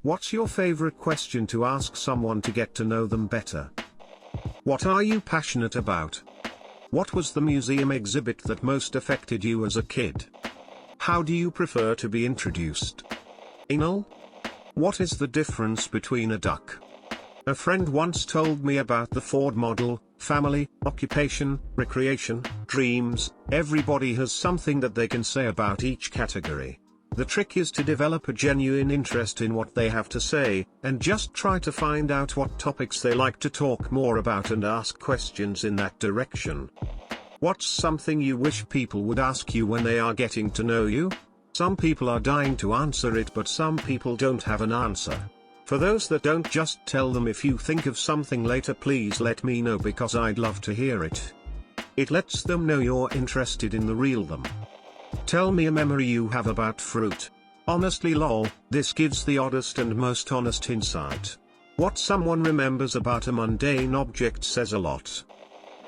What's your favorite question to ask someone to get to know them better? What are you passionate about? What was the museum exhibit that most affected you as a kid? How do you prefer to be introduced? Anal? What is the difference between a duck? A friend once told me about the Ford model: family, occupation, recreation, dreams. Everybody has something that they can say about each category. The trick is to develop a genuine interest in what they have to say, and just try to find out what topics they like to talk more about and ask questions in that direction. What's something you wish people would ask you when they are getting to know you? Some people are dying to answer it, but some people don't have an answer. For those that don't, just tell them. If you think of something later, please let me know, because I'd love to hear it. It lets them know you're interested in the real them. Tell me a memory you have about fruit. Honestly lol, this gives the oddest and most honest insight. What someone remembers about a mundane object says a lot.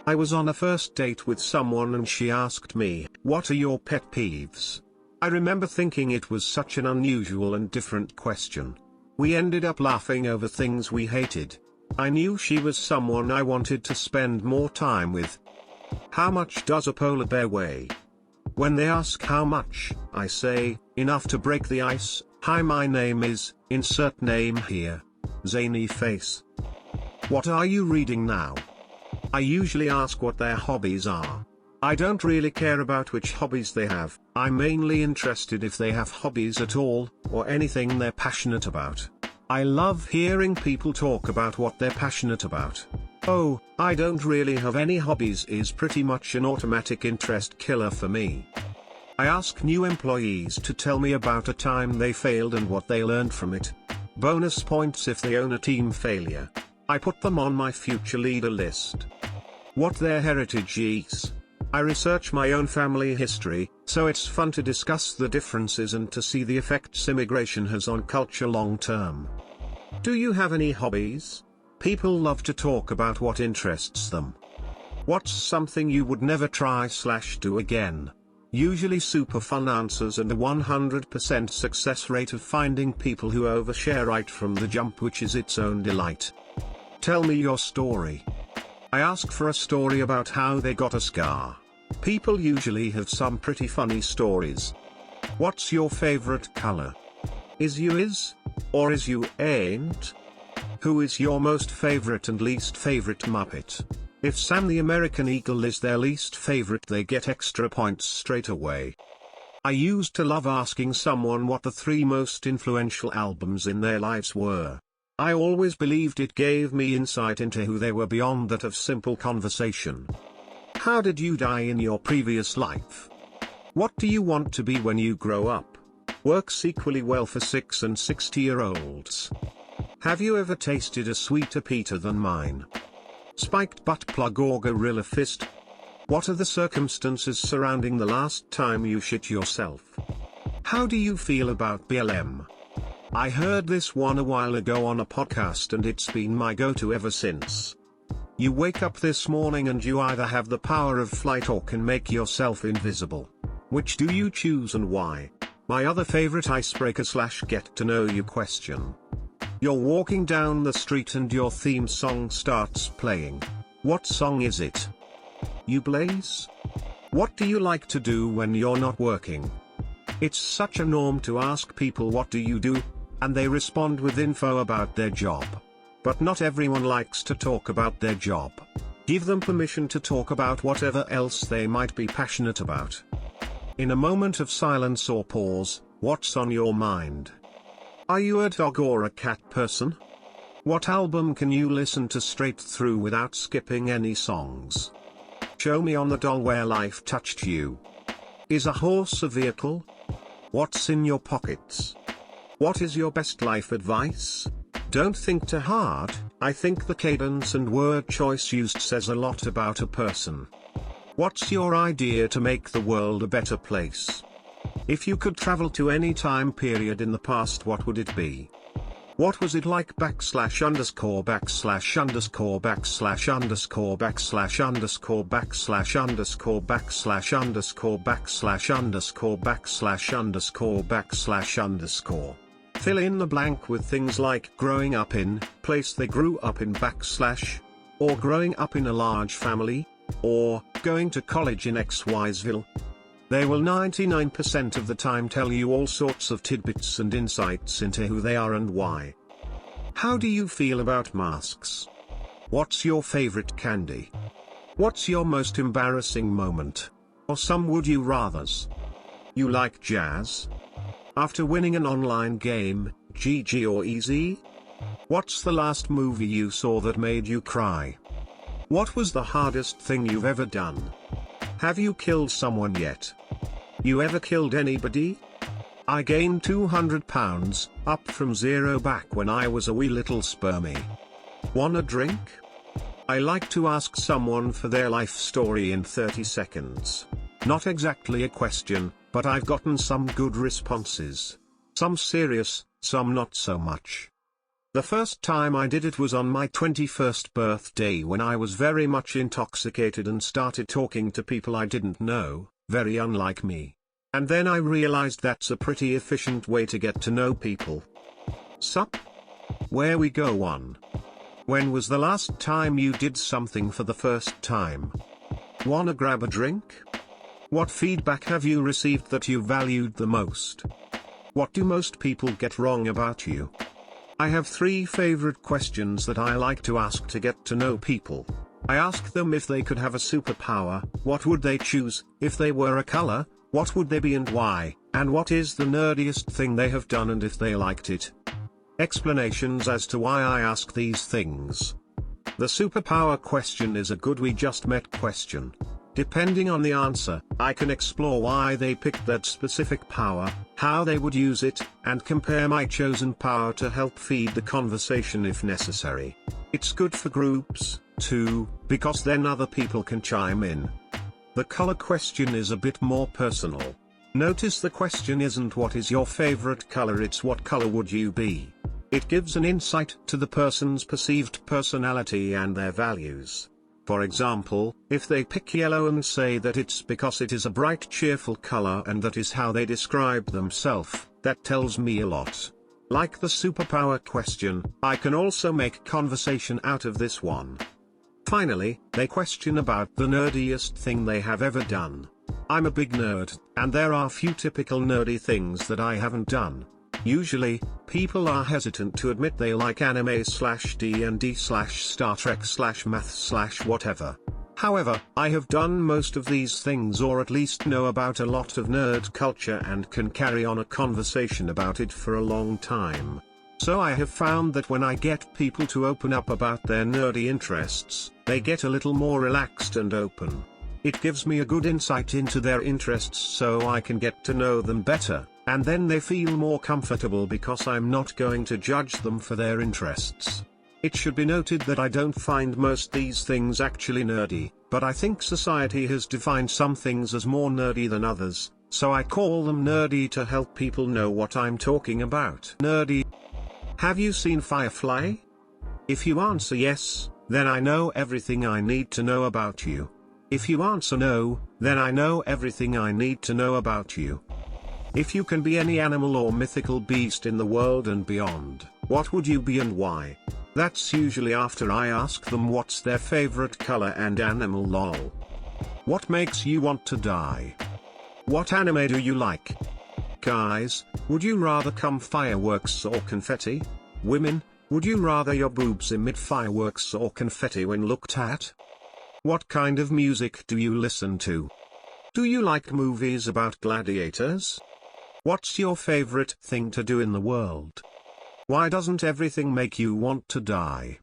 I was on a first date with someone and she asked me, "What are your pet peeves?" I remember thinking it was such an unusual and different question. We ended up laughing over things we hated. I knew she was someone I wanted to spend more time with. How much does a polar bear weigh? When they ask how much, I say, enough to break the ice. Hi, my name is, insert name here. Zany face. What are you reading now? I usually ask what their hobbies are. I don't really care about which hobbies they have. I'm mainly interested if they have hobbies at all, or anything they're passionate about. I love hearing people talk about what they're passionate about. "Oh, I don't really have any hobbies" is pretty much an automatic interest killer for me. I ask new employees to tell me about a time they failed and what they learned from it. Bonus points if they own a team failure. I put them on my future leader list. What their heritage is. I research my own family history, so it's fun to discuss the differences and to see the effects immigration has on culture long term. Do you have any hobbies? People love to talk about what interests them. What's something you would never try/do again? Usually super fun answers and a 100% success rate of finding people who overshare right from the jump, which is its own delight. Tell me your story. I ask for a story about how they got a scar. People usually have some pretty funny stories. What's your favorite color? Is you is? Or is you ain't? Who is your most favorite and least favorite Muppet? If Sam the American Eagle is their least favorite, they get extra points straight away. I used to love asking someone what the 3 most influential albums in their lives were. I always believed it gave me insight into who they were beyond that of simple conversation. How did you die in your previous life? What do you want to be when you grow up? Works equally well for 6 and 60-year-olds. Have you ever tasted a sweeter Peter than mine? Spiked butt plug or gorilla fist? What are the circumstances surrounding the last time you shit yourself? How do you feel about BLM? I heard this one a while ago on a podcast and it's been my go-to ever since. You wake up this morning and you either have the power of flight or can make yourself invisible. Which do you choose and why? My other favorite icebreaker/get to know you question. You're walking down the street and your theme song starts playing. What song is it? You Blaze? What do you like to do when you're not working? It's such a norm to ask people what do you do, and they respond with info about their job. But not everyone likes to talk about their job. Give them permission to talk about whatever else they might be passionate about. In a moment of silence or pause, what's on your mind? Are you a dog or a cat person? What album can you listen to straight through without skipping any songs? Show me on the doll where life touched you. Is a horse a vehicle? What's in your pockets? What is your best life advice? Don't think too hard. I think the cadence and word choice used says a lot about a person. What's your idea to make the world a better place? If you could travel to any time period in the past, what would it be? What was it like /________________________ Fill in the blank with things like growing up in, place they grew up in /, or growing up in a large family, or going to college in XYzville. They will 99% of the time tell you all sorts of tidbits and insights into who they are and why. How do you feel about masks? What's your favorite candy? What's your most embarrassing moment? Or some would you rathers? You like jazz? After winning an online game, GG or easy? What's the last movie you saw that made you cry? What was the hardest thing you've ever done? Have you killed someone yet? You ever killed anybody? I gained 200 pounds, up from 0 back when I was a wee little spermie. Wanna drink? I like to ask someone for their life story in 30 seconds. Not exactly a question, but I've gotten some good responses. Some serious, some not so much. The first time I did it was on my 21st birthday when I was very much intoxicated and started talking to people I didn't know, very unlike me. And then I realized that's a pretty efficient way to get to know people. Sup? Where we go on? When was the last time you did something for the first time? Wanna grab a drink? What feedback have you received that you valued the most? What do most people get wrong about you? I have 3 favorite questions that I like to ask to get to know people. I ask them if they could have a superpower, what would they choose? If they were a color, what would they be and why? And what is the nerdiest thing they have done and if they liked it? Explanations as to why I ask these things. The superpower question is a good we just met question. Depending on the answer, I can explore why they picked that specific power, how they would use it, and compare my chosen power to help feed the conversation if necessary. It's good for groups, too, because then other people can chime in. The color question is a bit more personal. Notice the question isn't what is your favorite color, it's what color would you be. It gives an insight to the person's perceived personality and their values. For example, if they pick yellow and say that it's because it is a bright cheerful color and that is how they describe themselves, that tells me a lot. Like the superpower question, I can also make conversation out of this one. Finally, they question about the nerdiest thing they have ever done. I'm a big nerd, and there are few typical nerdy things that I haven't done. Usually, people are hesitant to admit they like anime/D&D/Star Trek/math/whatever. However, I have done most of these things or at least know about a lot of nerd culture and can carry on a conversation about it for a long time. So I have found that when I get people to open up about their nerdy interests, they get a little more relaxed and open. It gives me a good insight into their interests so I can get to know them better, and then they feel more comfortable because I'm not going to judge them for their interests. It should be noted that I don't find most these things actually nerdy, but I think society has defined some things as more nerdy than others, so I call them nerdy to help people know what I'm talking about. Nerdy. Have you seen Firefly? If you answer yes, then I know everything I need to know about you. If you answer no, then I know everything I need to know about you. If you can be any animal or mythical beast in the world and beyond, what would you be and why? That's usually after I ask them what's their favorite color and animal. Lol. What makes you want to die? What anime do you like? Guys, would you rather come fireworks or confetti? Women, would you rather your boobs emit fireworks or confetti when looked at? What kind of music do you listen to? Do you like movies about gladiators? What's your favorite thing to do in the world? Why doesn't everything make you want to die?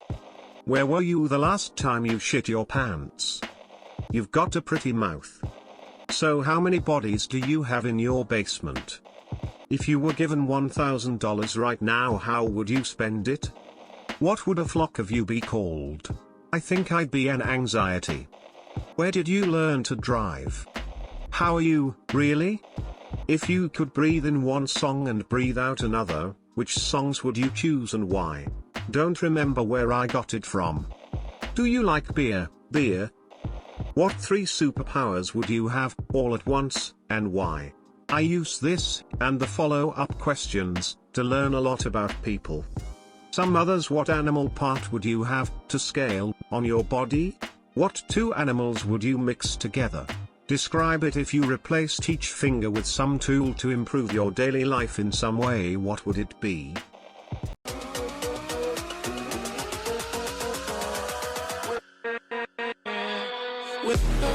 Where were you the last time you shit your pants? You've got a pretty mouth. So how many bodies do you have in your basement? If you were given $1,000 right now, how would you spend it? What would a flock of you be called? I think I'd be an anxiety. Where did you learn to drive? How are you, really? If you could breathe in one song and breathe out another, which songs would you choose and why? Don't remember where I got it from. Do you like beer? Beer? What 3 superpowers would you have, all at once, and why? I use this, and the follow-up questions, to learn a lot about people. Some others. What animal part would you have to scale on your body? What two animals would you mix together? Describe it. If you replaced each finger with some tool to improve your daily life in some way, what would it be? With